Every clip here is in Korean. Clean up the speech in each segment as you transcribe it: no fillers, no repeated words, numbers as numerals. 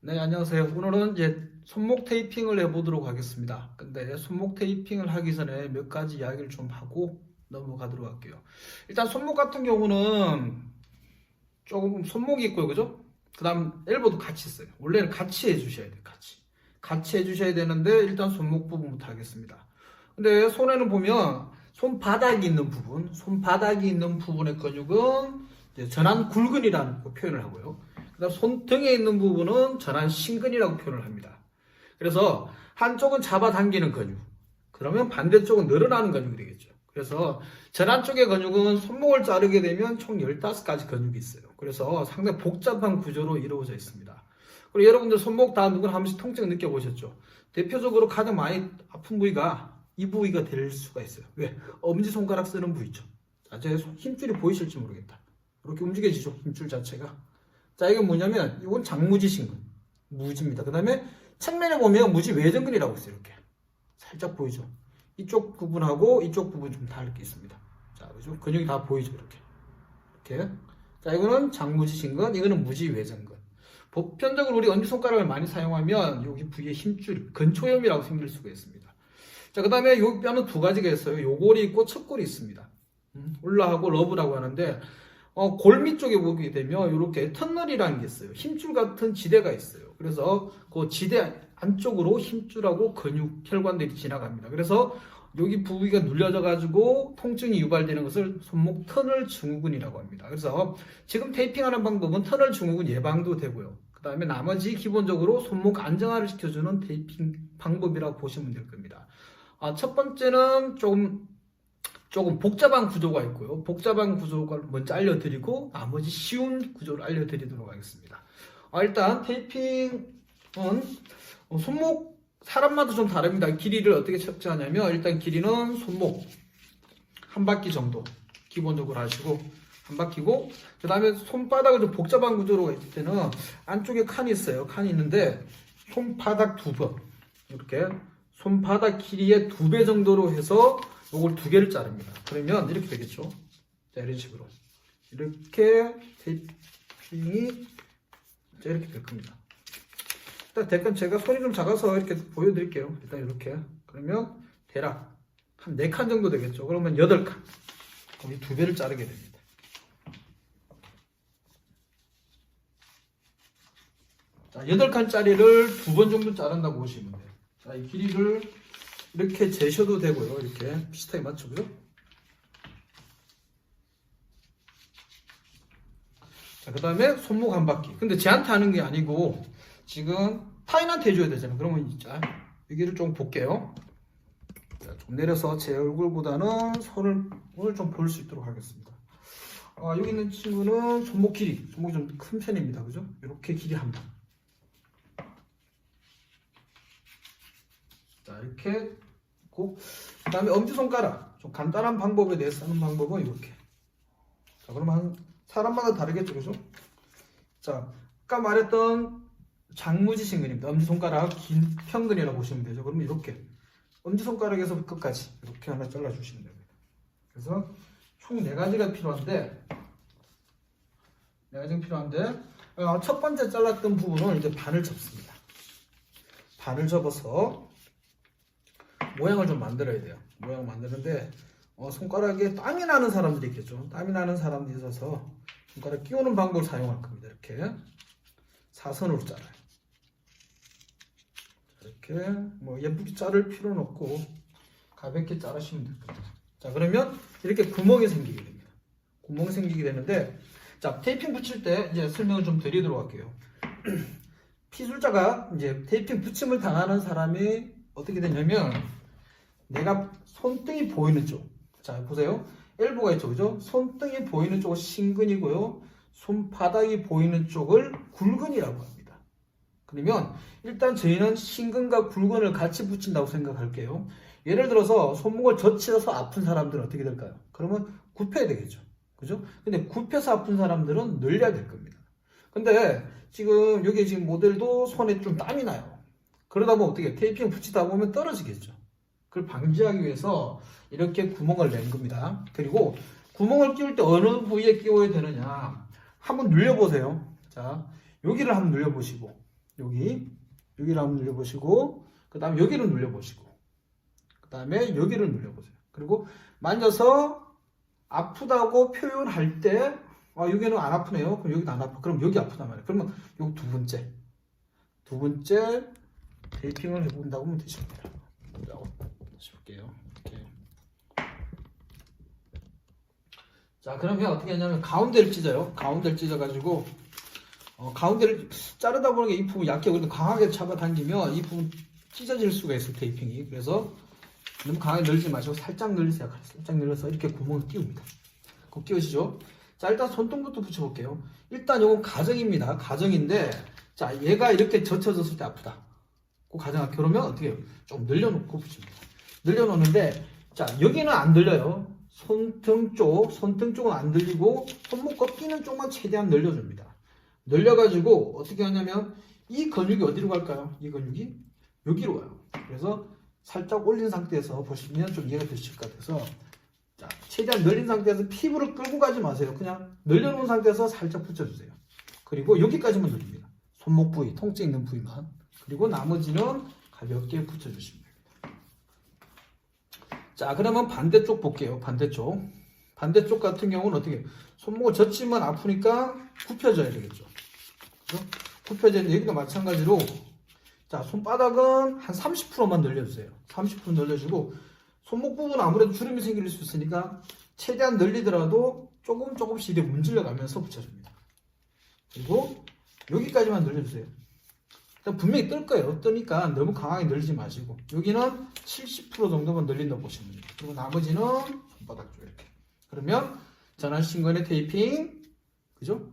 네, 안녕하세요. 오늘은 이제 손목 테이핑을 해보도록 하겠습니다. 근데 손목 테이핑을 하기 전에 몇 가지 이야기를 좀 하고 넘어가도록 할게요. 일단 손목 같은 경우는 조금 손목이 있고요, 그죠? 그 다음 엘보도 같이 있어요. 원래는 같이 해주셔야 돼요, 같이 해주셔야 되는데 일단 손목 부분부터 하겠습니다. 근데 손에는 보면 손바닥이 있는 부분의 근육은 이제 전완 굴근이라는 표현을 하고요. 그다음 손등에 있는 부분은 전완 신근이라고 표현을 합니다. 그래서 한쪽은 잡아당기는 근육, 그러면 반대쪽은 늘어나는 근육이 되겠죠. 그래서 전완 쪽의 근육은 손목을 자르게 되면 총 15가지 근육이 있어요. 그래서 상당히 복잡한 구조로 이루어져 있습니다. 그리고 여러분들 손목 다 누구나 한 번씩 통증 느껴보셨죠? 대표적으로 가장 많이 아픈 부위가 이 부위가 될 수가 있어요. 왜? 엄지손가락 쓰는 부위죠. 자, 제 힘줄이 보이실지 모르겠다. 이렇게 움직여지죠, 힘줄 자체가. 자, 이건 뭐냐면 이건 장무지신근, 무지입니다. 그 다음에 측면에 보면 무지 외전근이라고 있어요. 이렇게 살짝 보이죠. 이쪽 부분하고 이쪽 부분 좀 다를 게 있습니다. 자, 그죠? 근육이 다 보이죠, 이렇게. 자, 이거는 장무지신근, 이거는 무지 외전근. 보편적으로 우리 엄지손가락을 많이 사용하면 여기 부위에 힘줄, 근초염이라고 생길 수가 있습니다. 자, 그 다음에 요 뼈는 두 가지가 있어요. 요골이 있고 척골이 있습니다. 울라하고 러브라고 하는데 골밑 쪽에 보게 되면 이렇게 터널이라는 게 있어요. 힘줄 같은 지대가 있어요. 그래서 그 지대 안쪽으로 힘줄하고 근육, 혈관들이 지나갑니다. 그래서 여기 부위가 눌려져 가지고 통증이 유발되는 것을 손목 터널 증후군이라고 합니다. 그래서 지금 테이핑하는 방법은 터널 증후군 예방도 되고요. 그 다음에 나머지 기본적으로 손목 안정화를 시켜주는 테이핑 방법이라고 보시면 될 겁니다. 첫 번째는 조금 복잡한 구조가 있고요. 복잡한 구조를 먼저 알려드리고 나머지 쉬운 구조를 알려드리도록 하겠습니다. 일단 테이핑은 손목 사람마다 좀 다릅니다. 길이를 어떻게 측정하냐면 일단 길이는 손목 한 바퀴 정도 기본적으로 하시고 한 바퀴고, 그 다음에 손바닥은 좀 복잡한 구조로 있을 때는 안쪽에 칸이 있어요. 칸이 있는데 손바닥 2번, 이렇게 손바닥 길이의 2배 정도로 해서 요걸 2개를 자릅니다. 그러면 이렇게 되겠죠. 자, 이런 식으로 이렇게 테이핑이 이렇게 될 겁니다. 일단 대략 제가 손이 좀 작아서 이렇게 보여드릴게요. 일단 이렇게. 그러면 대략 한 4칸 정도 되겠죠. 그러면 8칸. 거기 2배를 자르게 됩니다. 자, 8칸짜리를 2번 정도 자른다고 보시면 돼요. 자, 이 길이를 이렇게 재셔도 되고요. 이렇게 비슷하게 맞추고요. 자, 그 다음에 손목 한 바퀴. 근데 쟤한테 하는 게 아니고 지금 타인한테 해줘야 되잖아요. 그러면 진짜 여기를 좀 볼게요. 자, 좀 내려서 제 얼굴보다는 손을 좀 볼 수 있도록 하겠습니다. 여기 있는 친구는 손목 길이, 손목이 좀 큰 편입니다. 그죠? 이렇게 길이 한 번. 자, 이렇게. 그 다음에 엄지손가락, 좀 간단한 방법에 대해서 하는 방법은 이렇게. 자, 그러면 사람마다 다르겠죠, 그죠? 자, 아까 말했던 장무지신근입니다. 엄지손가락 긴 편근이라고 보시면 되죠. 그러면 이렇게 엄지손가락에서 끝까지 이렇게 하나 잘라주시면 됩니다. 그래서 총 4가지가 필요한데, 첫 번째 잘랐던 부분은 이제 반을 접습니다. 반을 접어서 모양을 좀 만들어야 돼요. 모양 만드는데 손가락에 땀이 나는 사람들이 있겠죠. 땀이 나는 사람들이 있어서 손가락 끼우는 방법을 사용할 겁니다. 이렇게 사선으로 잘라요. 이렇게 뭐 예쁘게 자를 필요는 없고 가볍게 자르시면 될 겁니다. 자, 그러면 이렇게 구멍이 생기게 됩니다. 구멍이 생기게 되는데, 자, 테이핑 붙일 때 이제 설명을 좀 드리도록 할게요. 피술자가 이제 테이핑 붙임을 당하는 사람이 어떻게 되냐면, 내가 손등이 보이는 쪽, 자 보세요, 엘보가 있죠, 그죠? 손등이 보이는 쪽은 신근이고요, 손바닥이 보이는 쪽을 굴근이라고 합니다. 그러면 일단 저희는 신근과 굴근을 같이 붙인다고 생각할게요. 예를 들어서 손목을 젖혀서 아픈 사람들은 어떻게 될까요? 그러면 굽혀야 되겠죠, 그죠? 근데 굽혀서 아픈 사람들은 늘려야 될 겁니다. 근데 지금 여기 지금 모델도 손에 좀 땀이 나요. 그러다 보면 어떻게 테이핑 붙이다 보면 떨어지겠죠. 그걸 방지하기 위해서 이렇게 구멍을 낸 겁니다. 그리고 구멍을 끼울 때 어느 부위에 끼워야 되느냐 한번 눌려보세요. 자, 여기를 한번 눌려보시고 여기를 한번 눌려보시고, 그 다음에 여기를 눌려보시고, 그 다음에 여기를 눌려보세요. 그리고 만져서 아프다고 표현할 때, 여기는 안 아프네요. 그럼 여기도 안 아파. 그럼 여기 아프단 말이에요. 그러면 요 두 번째 테이핑을 해본다고 하면 되십니다. 다시 볼게요. 이렇게. 자, 그러면 어떻게 하냐면 가운데를 찢어요. 가운데를 찢어가지고 가운데를 자르다 보니까 이 부분 약해. 그래도 강하게 잡아당기면 이 부분 찢어질 수가 있어요. 테이핑이. 그래서 너무 강하게 늘리지 마시고 살짝 늘리세요. 살짝 늘려서 이렇게 구멍을 끼웁니다. 꼭 끼우시죠. 자, 일단 손등부터 붙여볼게요. 일단 이건 가정입니다. 가정인데, 자, 얘가 이렇게 젖혀졌을 때 아프다. 그 가정할게요. 그러면 어떻게 해요? 좀 늘려놓고 붙입니다. 늘려놓는데, 자, 여기는 안 늘려요. 손등 쪽은 안 늘리고, 손목 꺾이는 쪽만 최대한 늘려줍니다. 늘려가지고, 어떻게 하냐면, 이 근육이 어디로 갈까요? 이 근육이 여기로 가요. 그래서 살짝 올린 상태에서 보시면 좀 이해가 되실 것 같아서, 자, 최대한 늘린 상태에서 피부를 끌고 가지 마세요. 그냥 늘려놓은 상태에서 살짝 붙여주세요. 그리고 여기까지만 늘립니다. 손목 부위, 통증 있는 부위만. 그리고 나머지는 가볍게 붙여주시면 됩니다. 자, 그러면 반대쪽 볼게요. 반대쪽 같은 경우는 어떻게 해요? 손목을 젖히면 아프니까 굽혀져야 되겠죠. 그렇죠? 굽혀져야 되는데 여기도 마찬가지로, 자, 손바닥은 한 30%만 늘려주세요. 30% 늘려주고, 손목 부분은 아무래도 주름이 생길 수 있으니까 최대한 늘리더라도 조금씩 이렇게 문질러 가면서 붙여줍니다. 그리고 여기까지만 늘려주세요. 일단 분명히 뜰 거예요. 뜨니까 너무 강하게 늘리지 마시고, 여기는 70% 정도만 늘린다고 보시면 돼요. 그리고 나머지는 손바닥 쪽 이렇게. 그러면 전환 신근의 테이핑, 그죠?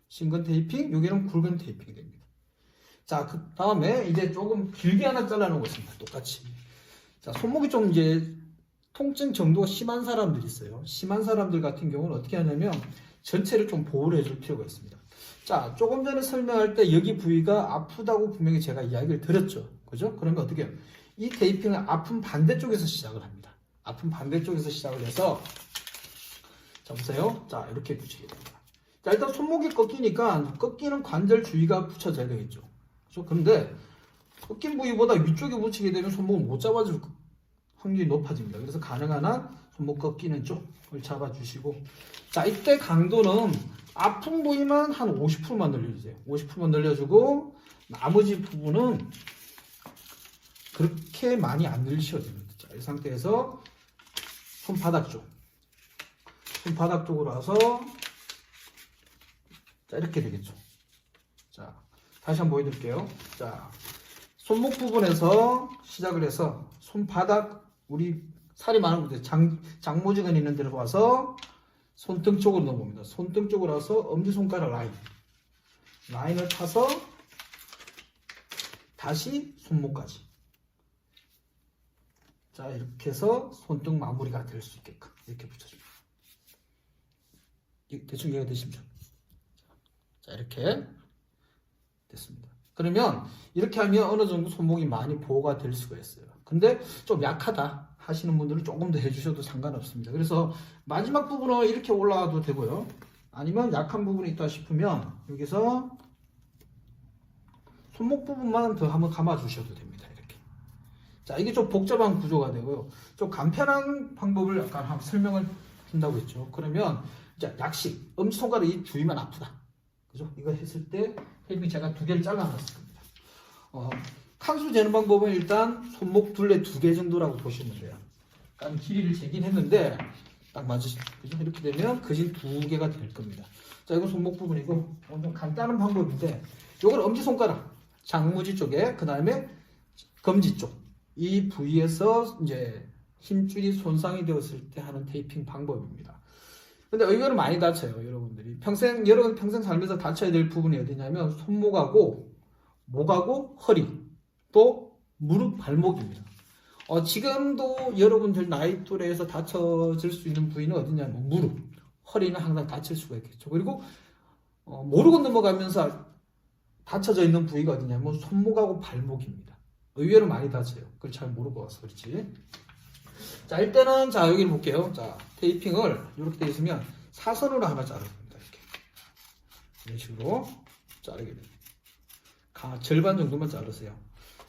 신근 테이핑, 여기는 굵은 테이핑이 됩니다. 자, 그 다음에 이제 조금 길게 하나 잘라놓고 있습니다. 똑같이. 자, 손목이 좀 이제 통증 정도가 심한 사람들이 있어요. 심한 사람들 같은 경우는 어떻게 하냐면 전체를 좀 보호를 해줄 필요가 있습니다. 자, 조금 전에 설명할 때 여기 부위가 아프다고 분명히 제가 이야기를 드렸죠. 그죠? 그러면 어떻게 해요? 이 테이핑은 아픈 반대쪽에서 시작을 합니다. 아픈 반대쪽에서 시작을 해서, 자, 보세요. 자, 이렇게 붙이게 됩니다. 자, 일단 손목이 꺾이니까 꺾이는 관절 주위가 붙여져야 되겠죠. 그죠? 그런데 꺾인 부위보다 위쪽에 붙이게 되면 손목을 못 잡아줄 확률이 높아집니다. 그래서 가능한 한 손목 꺾이는 쪽을 잡아주시고, 자, 이때 강도는 아픈 부위만 한 50%만 늘려주세요. 50%만 늘려주고 나머지 부분은 그렇게 많이 안 늘리셔도 됩니다. 자, 이 상태에서 손바닥 쪽으로 와서, 자, 이렇게 되겠죠. 자, 다시 한번 보여드릴게요. 자, 손목 부분에서 시작을 해서 손바닥, 우리 살이 많은 곳에 장모지근 있는 데로 와서 손등 쪽으로 넘어옵니다. 손등 쪽으로 와서 엄지손가락 라인을 타서 다시 손목까지. 자, 이렇게 해서 손등 마무리가 될 수 있게끔 이렇게 붙여줍니다. 대충 이해가 되시죠? 자, 이렇게 됐습니다. 그러면 이렇게 하면 어느 정도 손목이 많이 보호가 될 수가 있어요. 근데 좀 약하다 하시는 분들은 조금 더 해주셔도 상관없습니다. 그래서 마지막 부분을 이렇게 올라가도 되고요. 아니면 약한 부분이 있다 싶으면 여기서 손목 부분만 더 한번 감아주셔도 됩니다. 이렇게. 자, 이게 좀 복잡한 구조가 되고요. 좀 간편한 방법을 약간 한번 설명을 준다고 했죠. 그러면 이제 약식, 엄지손가락 이 주위만 아프다. 그죠? 이거 했을 때 테이핑 제가 2개를 잘라놨을 겁니다. 칸수 재는 방법은 일단 손목 둘레 2개 정도라고 보시면 돼요. 약간 길이를 재긴 했는데 딱 맞으시죠? 그죠? 이렇게 되면 그진 2개가 될 겁니다. 자, 이건 손목 부분이고 좀 간단한 방법인데, 이건 엄지손가락, 장무지 쪽에, 그 다음에 검지 쪽, 이 부위에서 이제 힘줄이 손상이 되었을 때 하는 테이핑 방법입니다. 근데 의외로 많이 다쳐요, 여러분들이. 여러분 평생 살면서 다쳐야 될 부분이 어디냐면 손목하고 목하고 허리, 또 무릎, 발목입니다. 지금도 여러분들 나이 또래에서 다쳐질 수 있는 부위는 어디냐면 무릎, 허리는 항상 다칠 수가 있겠죠. 그리고 모르고 넘어가면서 다쳐져 있는 부위가 어디냐면 손목하고 발목입니다. 의외로 많이 다쳐요. 그걸 잘 모르고 와서 그렇지. 자, 일단은 자, 여기를 볼게요. 자, 테이핑을 이렇게 되어 있으면 사선으로 하나 자릅니다. 이렇게. 이런 식으로 자르게 됩니다. 절반 정도만 자르세요.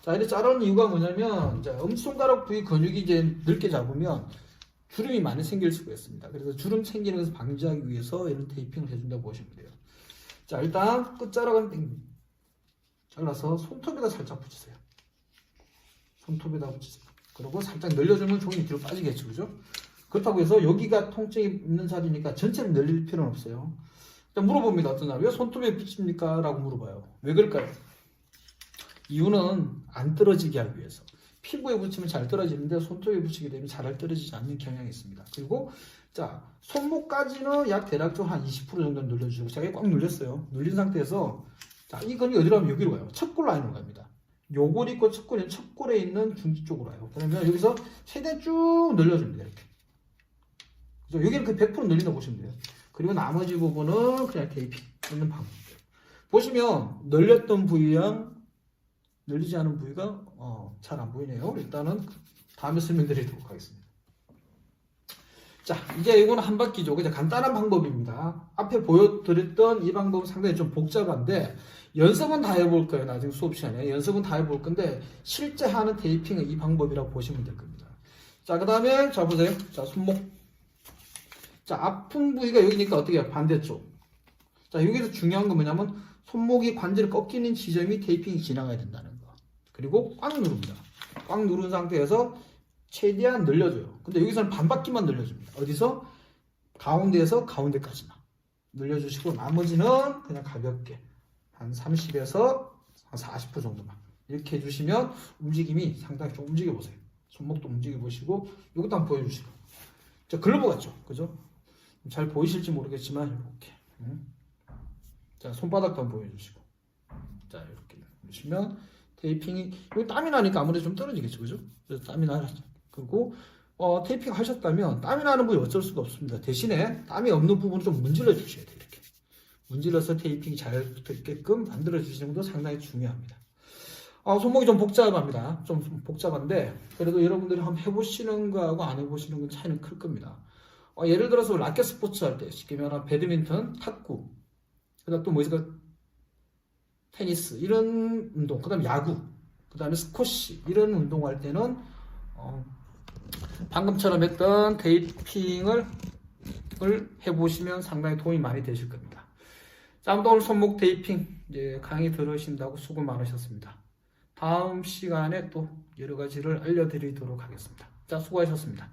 자, 이렇게 자르는 이유가 뭐냐면, 이제 엄지손가락 부위 근육이 이제 넓게 잡으면 주름이 많이 생길 수가 있습니다. 그래서 주름 생기는 것을 방지하기 위해서 이런 테이핑을 해준다고 보시면 돼요. 자, 일단 끝자락은 잘라서 손톱에다 살짝 붙이세요. 손톱에다 붙이세요. 그리고 살짝 늘려주면 종이 뒤로 빠지겠죠, 그죠? 그렇다고 해서 여기가 통증이 있는 자리니까 전체를 늘릴 필요는 없어요. 일단 물어봅니다. 어떤 날 왜 손톱에 붙입니까? 라고 물어봐요. 왜 그럴까요? 이유는 안 떨어지게 하기 위해서. 피부에 붙이면 잘 떨어지는데 손톱에 붙이게 되면 잘 떨어지지 않는 경향이 있습니다. 그리고 자, 손목까지는 약 대략적으로 한 20% 정도 눌러주시고, 제가 꽉 눌렸어요. 눌린 상태에서 자, 이 근육이 어디로 가면 여기로 가요. 척골 라인으로 갑니다. 요골 있고 척골에 있는 중지 쪽으로 가요. 그러면 여기서 최대한 쭉 늘려줍니다. 이렇게. 그래서 여기는 그 100% 늘린다고 보시면 돼요. 그리고 나머지 부분은 그냥 테이핑 넣는 방법이에요. 보시면 늘렸던 부위랑 늘리지 않은 부위가 잘 안 보이네요. 일단은 다음에 설명드리도록 하겠습니다. 자, 이제 이거는 한 바퀴죠. 그냥 간단한 방법입니다. 앞에 보여드렸던 이 방법은 상당히 좀 복잡한데 연습은 다 해볼 거예요. 나중에 수업 시간에 연습은 다 해볼 건데 실제 하는 테이핑은 이 방법이라고 보시면 될 겁니다. 자, 그 다음에 자 보세요. 자, 손목. 자, 아픈 부위가 여기니까 어떻게 해요? 반대쪽. 자, 여기서 중요한 건 뭐냐면 손목이 관절이 꺾이는 지점이 테이핑이 지나가야 된다는 거. 그리고 꽉 누릅니다. 꽉 누른 상태에서 최대한 늘려줘요. 근데 여기서는 반 바퀴만 늘려줍니다. 어디서? 가운데에서 가운데까지만 늘려주시고 나머지는 그냥 가볍게 한 30에서 한 40% 정도만 이렇게 해주시면 움직임이 상당히 좀 움직여보세요. 손목도 움직여보시고 이것도 한번 보여주시고. 자, 글러브 같죠? 그죠? 잘 보이실지 모르겠지만 이렇게 자, 손바닥도 한번 보여주시고 자, 이렇게 보시면 테이핑이 여기 땀이 나니까 아무래도 좀 떨어지겠죠, 그죠? 그래서 땀이 나죠. 그리고 테이핑 하셨다면 땀이 나는 부위 어쩔 수가 없습니다. 대신에 땀이 없는 부분을 좀 문질러 주셔야 돼요. 이렇게 문질러서 테이핑이 잘 붙게끔 만들어 주시는 것도 상당히 중요합니다. 손목이 좀 복잡합니다. 좀 복잡한데 그래도 여러분들이 한번 해보시는 거하고 안 해보시는 건 차이는 클 겁니다. 예를 들어서 라켓 스포츠 할 때 쉽게 말하면 배드민턴, 탁구, 그다음 또 뭐 있을까? 테니스 이런 운동, 그다음 야구, 그다음에 스쿼시 이런 운동할 때는 방금처럼 했던 테이핑을 해보시면 상당히 도움이 많이 되실 겁니다. 자, 아무튼 오늘 손목 테이핑 이제 강의 들으신다고 수고 많으셨습니다. 다음 시간에 또 여러 가지를 알려드리도록 하겠습니다. 자, 수고하셨습니다.